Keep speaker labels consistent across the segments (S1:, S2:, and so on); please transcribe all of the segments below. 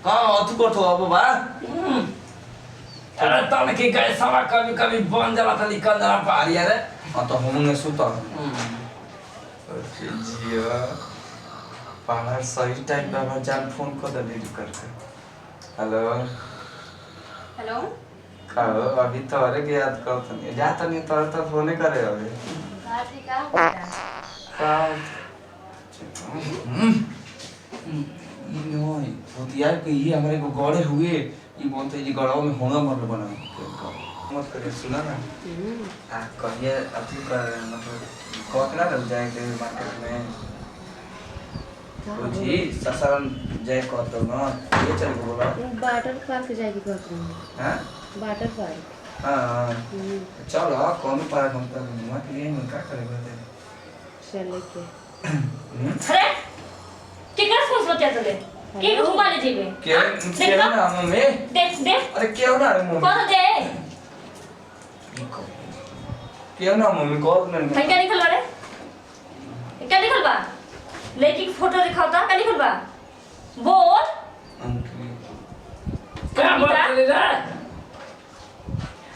S1: हाँ तू कर तो अब बा
S2: अरे तन के गए सवा कभी कभी बन जाला त निकल जाला पारी अरे
S1: हाँ तो हम सुता जिया पहाड़ सही टाइम पे जान फोन कर दे करके हेलो
S3: हेलो
S1: कहो अभी तो अरे के याद करत नहीं जाता नहीं तो फोन करे अभी
S3: बाजी का हो रहा है
S1: नो भूतिया के ये हमारे को गड़े हुए ये बोलते ये गड़ाओ में होना मर बना मत करिए सुना ना आ कहिए अभी का मतलब कोकला लग जाएंगे मार्केट में जी ससरन जय कहते हो ना ये चल के बोला
S3: वाटर पार्क जाएगी कहते हैं
S1: हैं
S3: वाटर पार्क
S1: हां चल आ कौन पार्क हम तो घुमा के लिए हम क्या करेंगे
S3: चले के
S4: अरे केकरा सोच बतिया चले के घुमा ले जेबे
S1: के ना मम्मी
S4: देख देख
S1: अरे क्यों ना रे मम्मी
S4: कौन दे
S1: क्यों ना मम्मी कॉल में
S4: भाई क्या लिखल बा रे क्या लिखल बा लड़की की फोटो दिखाओ ता क्या लिखल बा बोल
S2: क्या बात करे रे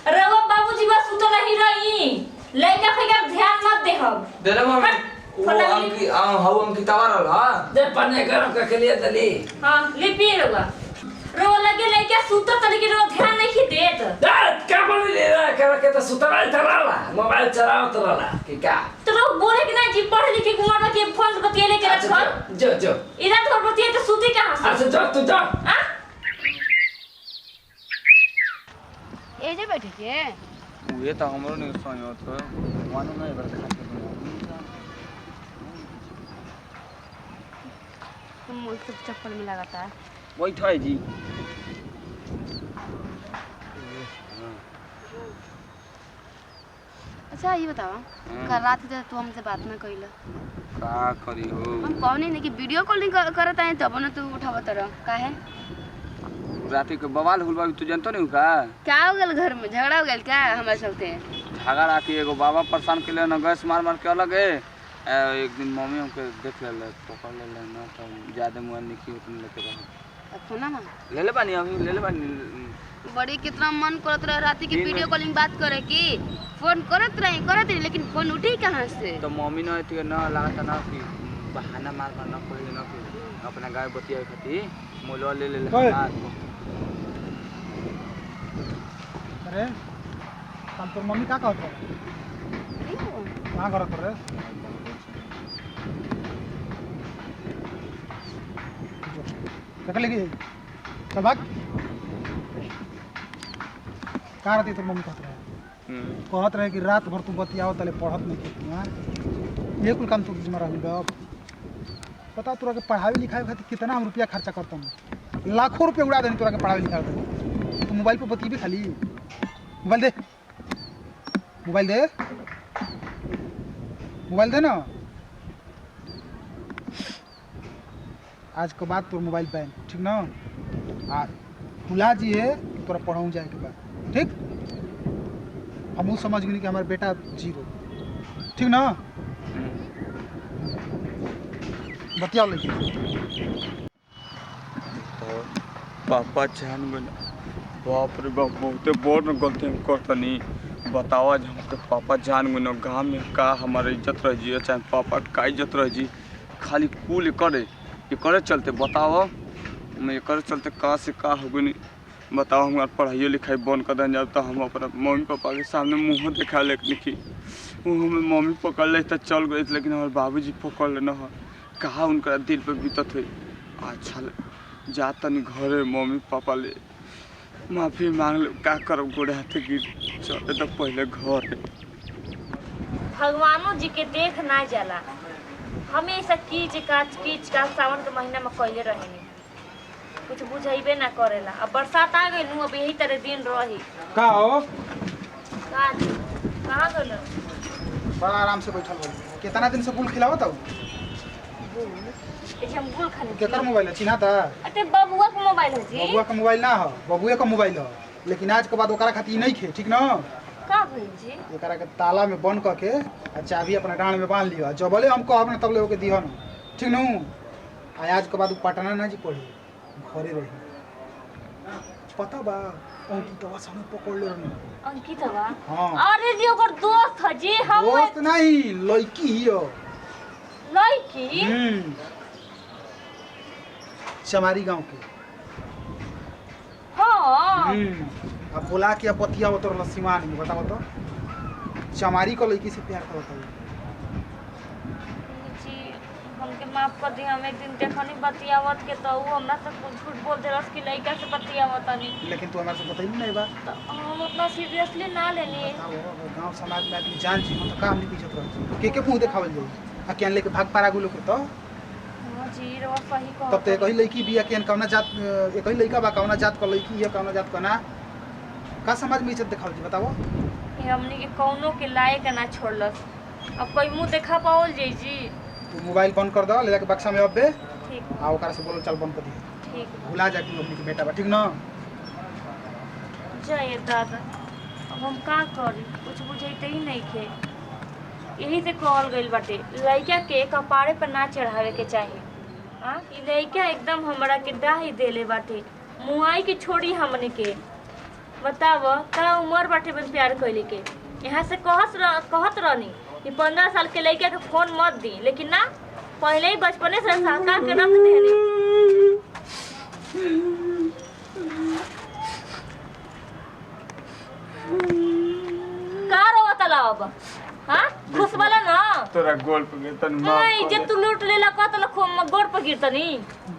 S4: अरे वो बाबूजी बस तो नहीं रही लड़का फेंका ध्यान मत दे हम
S1: दे रे मम्मी वो अंकी हाउ अंकी तवार हां
S2: दे पन्ने गरम के लिए दली
S4: हां लिपि रवा रो लगे लड़का सूता तले के रो ध्यान नहीं देत
S2: दर्द क्या बोल ले रहा है के तो सुतराई तराला मोबाइल चलाओ तराला कि क्या
S4: तो लोग बोले कि ना जी पढ़ लिख के कुमार के फोन बतिया लेके रख
S2: जो
S4: इधर तो बतिया तो सूती कहां से
S2: अच्छा जा तू जा
S4: हां
S3: ए जे बैठे के
S1: ये तो हमरो नहीं सोयो तो मानो नहीं बार खा के
S3: तुम मुझ सब चप्पल में लगाता है
S1: बैठो है जी
S3: अच्छा ये बताओ कल रात के तू हमसे बात ना कइला
S1: का करी हो
S3: हम कहनी नहीं कि वीडियो कॉलिंग करत है तब ना तू उठावत रह काहे
S1: राती के बवाल हुल बाबू तू जानतो नहीं का
S3: क्या हो गेल घर में झगड़ा हो गेल क्या हमारे चलते
S1: झगड़ा के एगो बाबा परेशान के लिए ना गैस मार मार के अलग है एक दिन मम्मी हमके देख ले पकड़ ले ना तो ज्यादा मुआ निकी उतने लेके रह
S3: फोन ना
S1: ले ले बानी अभी ले ले बानी
S3: बड़ी कितना मन करत रहे राती की वीडियो कॉलिंग बात करे की फोन करत रही लेकिन फोन उठी कहां से
S1: तो मम्मी न थी ना लागत ना कि बहाना मार मार ना कोई ना कि अपना गाय बतिया खाती मोलवा ले ले
S5: अरे कल तोर मम्मी का कहत रहे कहाँ करत रहे देख लेगी चल भाग कहाँ रहती तोर मम्मी कहत रहे कि रात भर तू बतियाओ तले पढ़त नहीं खेती हाँ ये कुल काम तू जिम्मा रही बाप पता तोरा के पढ़ाई लिखाई खातिर कितना हम रुपया खर्चा करता हूँ लाखों रुपया उड़ा देनी तोरा के पढ़ाई लिखाई तू मोबाइल पर बतिएबी खाली मोबाइल दे मोबाइल दे मोबाइल दे ना आज के बाद तोर मोबाइल बैन ठीक ना आ भुला जिए तोरा पढ़ाऊँ जाए के बाद ठीक हम समझ गए कि हमारे बेटा जीरो ठीक ना बतिया लेकिन
S6: पापा जान गए बाप रे बाप बहुते बड़ गलती हम करतनी बताओ आज हमके पापा जान गए गाँव में का हमारे इज्जत रह जी चाहे पापा का इज्जत रह जी खाली कुल करे चलते बताओ मैं एक चलते का से का हो गई बताओ हमारे पढ़ाई लिखाई बंद कर दें जब तो हम अपना मम्मी पापा के सामने मुँह देखा लिखी वो हमें मम्मी पकड़ ले तो चल गए लेकिन हमारे बाबूजी पकड़ ले न कहा उनका दिल पे बीतत हुई अच्छा जाता नहीं घरे मम्मी पापा ले माफ़ी मांग ले क्या करब गोड़े हाथे गिर चले तो पहले घर
S4: भगवानों जी के देख ना जाला हमेशा कीच का सावन के महीना में कैले रहेनी कुछ बुझेबे ना करेला अब बरसात आ गई नु अब यही तरह दिन रही
S5: का हो
S4: कहाँ गल
S5: बड़ा आराम से बैठल हो कितना दिन से गुल खिलावत हो
S4: हम गुल खाने
S5: केकर मोबाइल है चिन्हा था
S4: अरे बबुआ के मोबाइल है जी
S5: बबुआ का मोबाइल ना हो बबुए का मोबाइल हो लेकिन आज के बाद ओकरा खातिर नहीं खे ठीक ना
S4: का भइल जी
S5: एकरा के ताला में बंद करके आ चाबी अपना डांड में बांध लियो जबले हम कहब ना तबले ओके दिहो ना ठीक नु आज के बाद पटना ना जी पढ़ी घरे रही पता बा अंकितवा सामने पकड़ ले रहनी
S4: अंकितवा
S5: हाँ
S4: अरे जी ओकर दोस्त है जी हम
S5: दोस्त नहीं लड़की ही हो
S4: लड़की
S5: चमारी गांव के
S4: हाँ
S5: अब बोला कि अब बतिया उतर सीमान में बताओ तो चमारी को लड़की से प्यार करता है
S4: जी हमके माफ कर दी हम एक दिन देखनी बतियावत के तो वो हमरा से कुछ झूठ बोल दे रस की लड़का से बतियावत नहीं
S5: लेकिन तू हमारे से बताइए नहीं बात
S4: तो हम उतना सीरियसली ना लेनी
S5: गांव समाज में आदमी जान छी तो काम नहीं पीछे रह के मुंह देखावल जाई आ केन लेके भाग पारा गुलो के तो
S4: हां जी रो सही कह
S5: तब तो एक ही लड़की बिया केन कौना जात एक ही लड़का बा कौना जात का लड़की है कौना जात का ना का समाज में इज्जत दिखावल जी बताओ
S4: ये हमनी के कौनो के लायक ना छोड़लस अब कोई मुंह देखा पाओल जाई जी
S5: तू मोबाइल बंद कर दो ले जाके बक्सा में अबे
S4: ठीक
S5: आ ओकरा से बोलो चल बंद कर दिए
S4: ठीक
S5: भुला जा कि अपनी के बेटा बा ठीक ना
S4: जय दादा अब हम का करी कुछ बुझाइते ही नहीं खे यही से कहल गइल बाटे लड़का के कपारे पर ना चढ़ावे के चाही हाँ ई लड़का एकदम हमरा के डाही देले बाटे मुआई के छोड़ी हमने के बताव का उम्र बाटे बन प्यार कइले के यहाँ से कहत रहनी कि 15 साल के लड़का के फोन मत दी लेकिन ना पहले ही बचपने से संस्कार के रख देनी का रोवत अब हाँ खुश वाला ना
S6: तोरा गोल पे गिरतन माफ
S4: नहीं
S6: कर
S4: जे
S6: दे।
S4: तू लूट लेला का तो गोड़ पर गिरतनी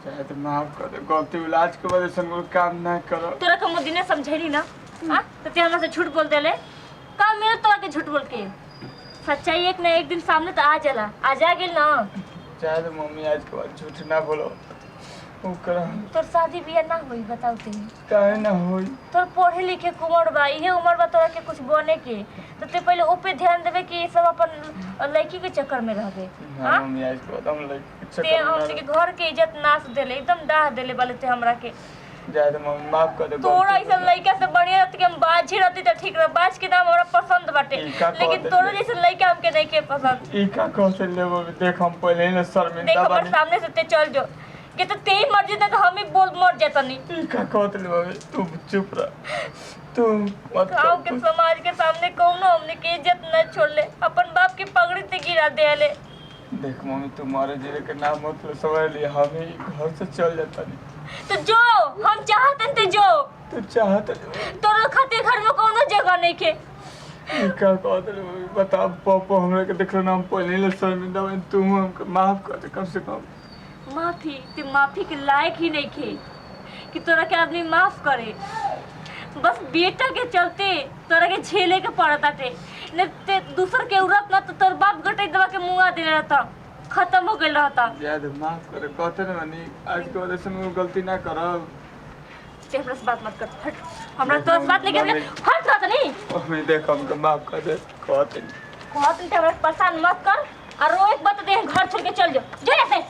S6: चाहे तो माफ कर दे गलती इलाज के वजह से हम लोग काम ना करो
S4: तोरा के मुद्दी ने समझैली ना हाँ तो ते हमरा से झूठ बोल देले का मेरे तोरा के झूठ बोल के सच्चाई एक ना एक दिन सामने तो आ जाला आ जा गेल ना
S6: चाहे तो मम्मी आज के बाद झूठ ना बोलो वो करा
S4: तोर शादी बियाह ना होई बताओ ते
S6: काहे ना होई
S4: तोर पढ़े लिखे के उम्र बा इहे उम्र बा तोरा के कुछ बने के तो ते पहले ओ पे ध्यान देवे कि ये सब अपन लड़की के चक्कर में रह गए
S6: हाँ मम्मी आज के बाद हम लोग
S4: ते हमने के घर के इज्जत नाश देले एकदम डाह देले वाले ते हमरा के
S6: चाहे तो मम्मी माफ कर दे
S4: तोरा ऐसा लड़का से बढ़िया रहती कि हम बाजी रहती तो ठीक रह बाज के नाम हमरा पसंद बाटे
S6: ई का
S4: लेकिन
S6: कहत
S4: तोरा
S6: है?
S4: जैसे लड़का हमके नहीं के पसंद
S6: ई का कह से लेबो देख हम पहले ही ना
S4: देख
S6: शर्मिंदा
S4: हमर
S6: बानी
S4: सामने से ते चल जो कि तो तेरी मर्जी तक हम ही बोल मर जातनी
S6: ई का कहत ले बाबे तू चुप रह तू मत
S4: गाँव के
S6: कर
S4: समाज के सामने कौनो हमने की इज्जत न छोड़ ले अपन बाप की पगड़ी से गिरा दे ले
S6: देख मम्मी तुम्हारे जिले के नाम मत लो समझ लिया हम ही घर से चल जाता नहीं
S4: तो जो हम चाहते थे जो
S6: तू चाहत
S4: तोरा खातिर घर में कौनो जगह नहीं के
S6: ई का कहत ले बाबे बता पापा हमरा के देखलो ना हम पहले ही ना शर्मिंदा बन तू हमको माफ कर दे कम से कम
S4: माफी ते माफी के लायक ही नहीं थे कि तोरा के आदमी माफ करे बस बेटा के चलते तोरा के झेले के पड़ता थे न ते दूसर के उरत ना तो तोर बाप गटे दवा के मुंह दे रहता खत्म हो गइल रहता
S6: याद माफ करे कहते ना बनी आज के वजह से मैं गलती ना करब
S4: ते हमरा से बात मत कर हट हमरा तो बात नहीं कर हट रहा नहीं
S6: मम्मी देख हमको माफ कर दे कहते
S4: बहुत हमरा परेशान मत कर और रोज बात दे घर छोड़ के चल जा जो ऐसे